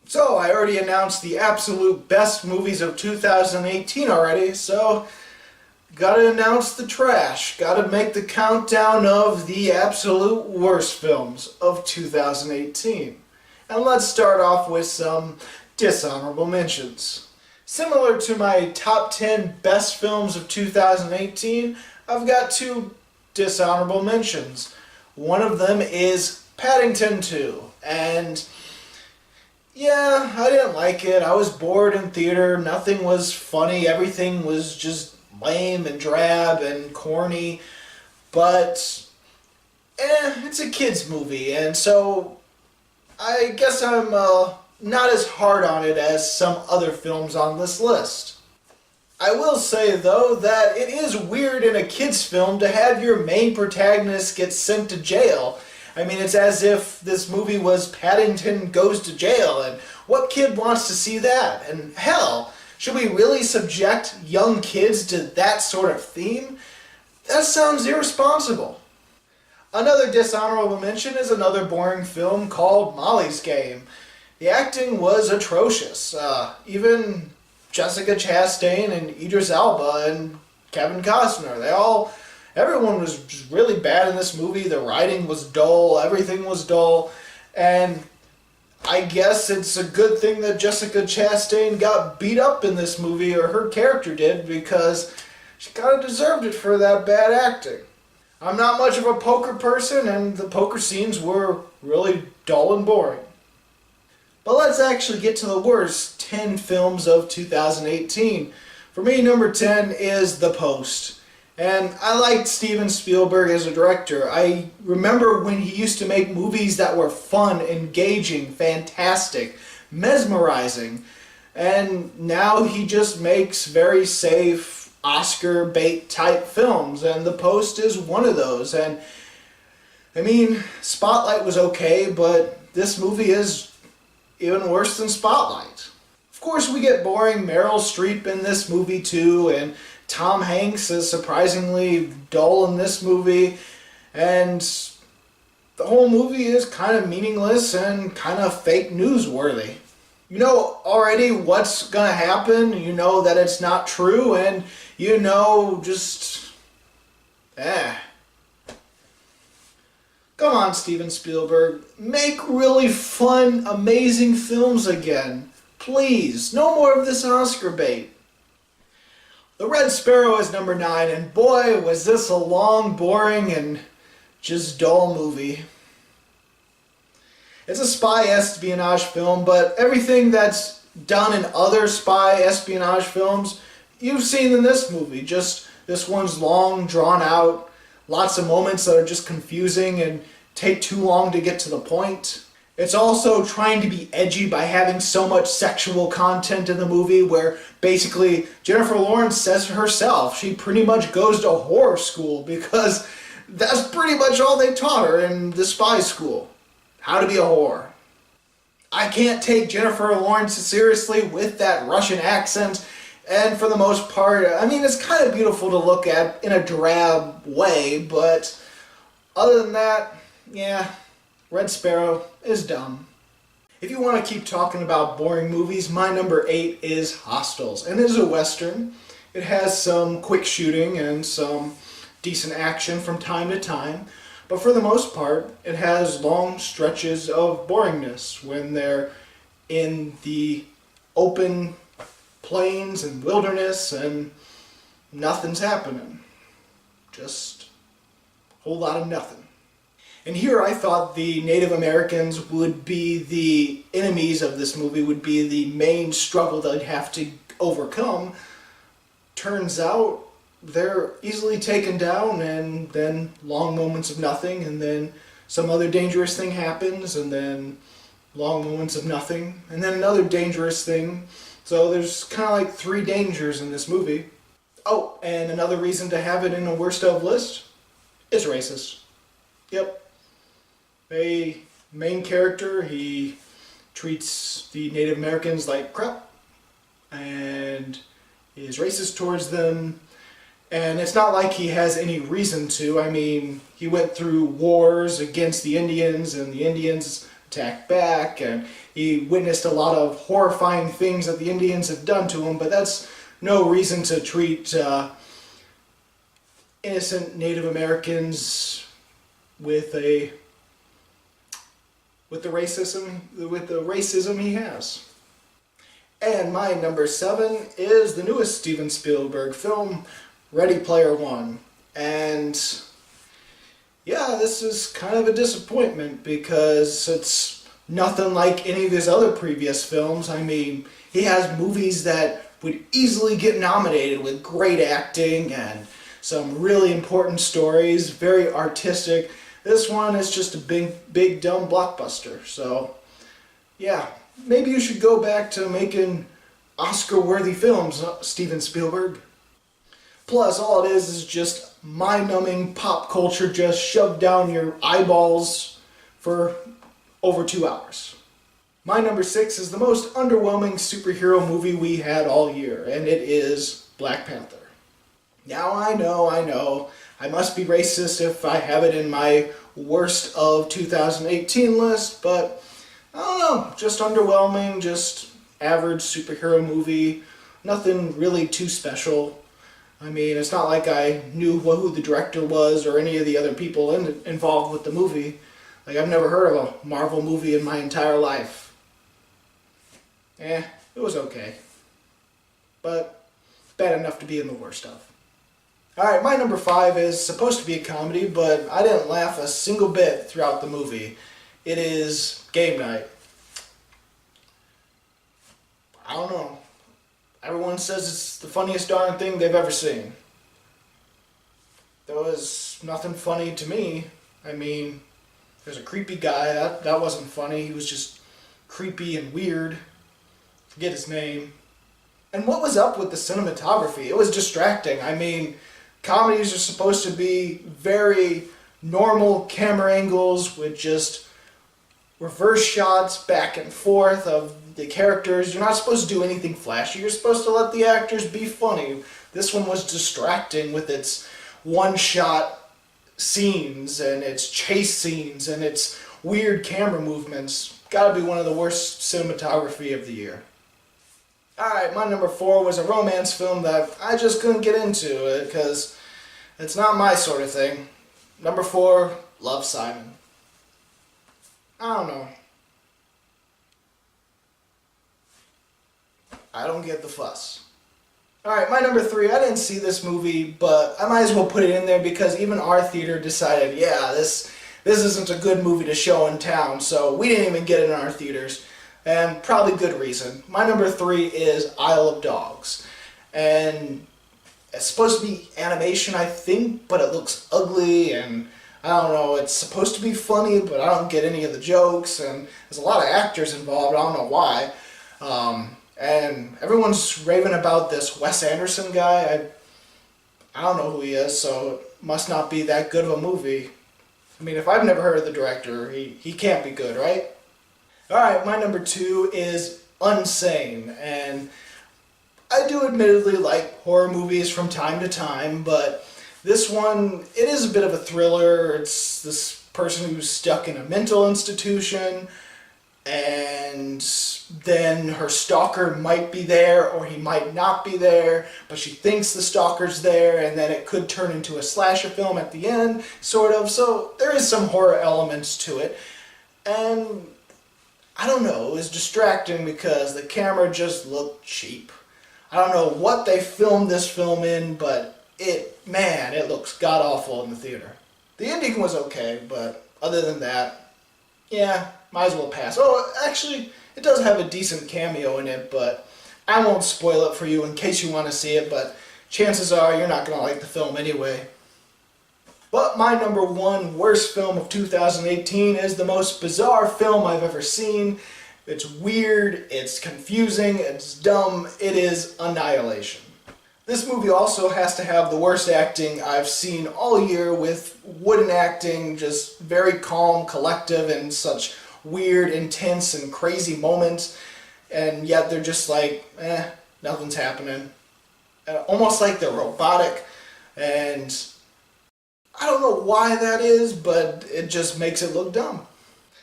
So, I already announced the absolute best movies of 2018 already, so gotta announce the trash. Gotta make the countdown of the absolute worst films of 2018. And let's start off with some dishonorable mentions. Similar to my top 10 best films of 2018, I've got two dishonorable mentions. One of them is Paddington 2, and yeah, I didn't like it. I was bored in theater. Nothing was funny. Everything was just lame and drab and corny. But, it's a kid's movie. And so, I guess I'm not as hard on it as some other films on this list. I will say, though, that it is weird in a kid's film to have your main protagonist get sent to jail. I mean, it's as if this movie was Paddington Goes to Jail, and what kid wants to see that? And hell, should we really subject young kids to that sort of theme? That sounds irresponsible. Another dishonorable mention is another boring film called Molly's Game. The acting was atrocious. Even Jessica Chastain and Idris Elba and Kevin Costner, everyone was just really bad in this movie. The writing was dull, everything was dull, and I guess it's a good thing that Jessica Chastain got beat up in this movie, or her character did, because she kind of deserved it for that bad acting. I'm not much of a poker person, and the poker scenes were really dull and boring. But let's actually get to the worst 10 films of 2018. For me, number 10 is The Post. And I liked Steven Spielberg as a director. I remember when he used to make movies that were fun, engaging, fantastic, mesmerizing. And now he just makes very safe, Oscar bait type films. And The Post is one of those. And I mean, Spotlight was okay, but this movie is even worse than Spotlight. Of course, we get boring Meryl Streep in this movie too, and Tom Hanks is surprisingly dull in this movie, and the whole movie is kind of meaningless and kind of fake newsworthy. You know already what's gonna happen, you know that it's not true, and you know Come on, Steven Spielberg, make really fun, amazing films again. Please, no more of this Oscar bait. The Red Sparrow is number 9, and boy, was this a long, boring, and just dull movie. It's a spy espionage film, but everything that's done in other spy espionage films, you've seen in this movie. Just this one's long, drawn out, lots of moments that are just confusing and take too long to get to the point. It's also trying to be edgy by having so much sexual content in the movie, where basically Jennifer Lawrence says herself she pretty much goes to horror school because that's pretty much all they taught her in the spy school. How to be a whore. I can't take Jennifer Lawrence seriously with that Russian accent, and for the most part, I mean, it's kind of beautiful to look at in a drab way, but other than that, yeah, Red Sparrow is dumb. If you want to keep talking about boring movies, my number 8 is Hostiles, and it is a Western. It has some quick shooting and some decent action from time to time, but for the most part, it has long stretches of boringness when they're in the open plains and wilderness and nothing's happening. Just a whole lot of nothing. And here I thought the Native Americans would be the enemies of this movie, would be the main struggle they'd have to overcome. Turns out they're easily taken down, and then long moments of nothing, and then some other dangerous thing happens, and then long moments of nothing, and then another dangerous thing. So there's kind of like 3 dangers in this movie. Oh, and another reason to have it in a worst of list is racist. Yep. A main character, he treats the Native Americans like crap and is racist towards them, and it's not like he has any reason to. I mean, he went through wars against the Indians, and the Indians attack back, and he witnessed a lot of horrifying things that the Indians have done to him, but that's no reason to treat innocent Native Americans with the racism he has. And my number 7 is the newest Steven Spielberg film, Ready Player One. And yeah, this is kind of a disappointment because it's nothing like any of his other previous films. I mean, he has movies that would easily get nominated with great acting and some really important stories, very artistic. This one is just a big dumb blockbuster. So yeah, maybe you should go back to making Oscar-worthy films, Steven Spielberg. Plus, all it is just mind-numbing pop culture just shoved down your eyeballs for over 2 hours. My number 6 is the most underwhelming superhero movie we had all year, and it is Black Panther. Now I know, I must be racist if I have it in my worst of 2018 list, but I don't know, just underwhelming, just average superhero movie, nothing really too special. I mean, it's not like I knew who the director was or any of the other people involved with the movie. Like, I've never heard of a Marvel movie in my entire life. It was okay. But bad enough to be in the worst of. Alright, my number 5 is supposed to be a comedy, but I didn't laugh a single bit throughout the movie. It is Game Night. I don't know. Everyone says it's the funniest darn thing they've ever seen. There was nothing funny to me. I mean, there's a creepy guy. That wasn't funny. He was just creepy and weird. Forget his name. And what was up with the cinematography? It was distracting. I mean, comedies are supposed to be very normal camera angles with just reverse shots back and forth of the characters. You're not supposed to do anything flashy. You're supposed to let the actors be funny. This one was distracting with its one-shot scenes and its chase scenes and its weird camera movements. Gotta be one of the worst cinematography of the year. Alright, my number 4 was a romance film that I just couldn't get into because it's not my sort of thing. Number 4, Love, Simon. I don't know. I don't get the fuss. Alright, my number 3, I didn't see this movie, but I might as well put it in there because even our theater decided, yeah, this isn't a good movie to show in town, so we didn't even get it in our theaters. And probably good reason. My number 3 is Isle of Dogs. And it's supposed to be animation, I think, but it looks ugly, and I don't know, it's supposed to be funny, but I don't get any of the jokes, and there's a lot of actors involved, I don't know why. And everyone's raving about this Wes Anderson guy. I don't know who he is, so it must not be that good of a movie. I mean, if I've never heard of the director, he can't be good, right? Alright, my number 2 is Unsane, and I do admittedly like horror movies from time to time, but this one, it is a bit of a thriller. It's this person who's stuck in a mental institution, and then her stalker might be there or he might not be there, but she thinks the stalker's there, and then it could turn into a slasher film at the end, sort of. So there is some horror elements to it, and I don't know, it was distracting because the camera just looked cheap. I don't know what they filmed this film in, but it looks god-awful in the theater. The ending was okay, but other than that, yeah, might as well pass. Oh, actually, it does have a decent cameo in it, but I won't spoil it for you in case you want to see it, but chances are you're not going to like the film anyway. But my number 1 worst film of 2018 is the most bizarre film I've ever seen. It's weird, it's confusing, it's dumb, it is Annihilation. This movie also has to have the worst acting I've seen all year, with wooden acting, just very calm, collective, and such weird, intense, and crazy moments, and yet they're just like, nothing's happening. Almost like they're robotic, and I don't know why that is, but it just makes it look dumb.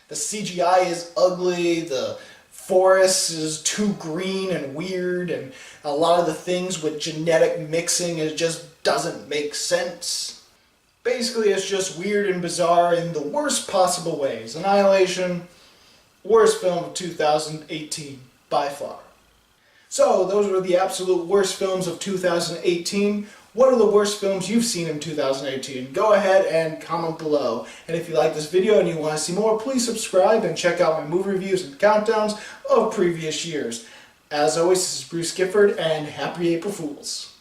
The CGI is ugly, the forest is too green and weird, and a lot of the things with genetic mixing, it just doesn't make sense. Basically, it's just weird and bizarre in the worst possible ways. Annihilation, worst film of 2018, by far. So, those were the absolute worst films of 2018. What are the worst films you've seen in 2018? Go ahead and comment below. And if you like this video and you want to see more, please subscribe and check out my movie reviews and countdowns of previous years. As always, this is Bruce Gifford, and happy April Fools.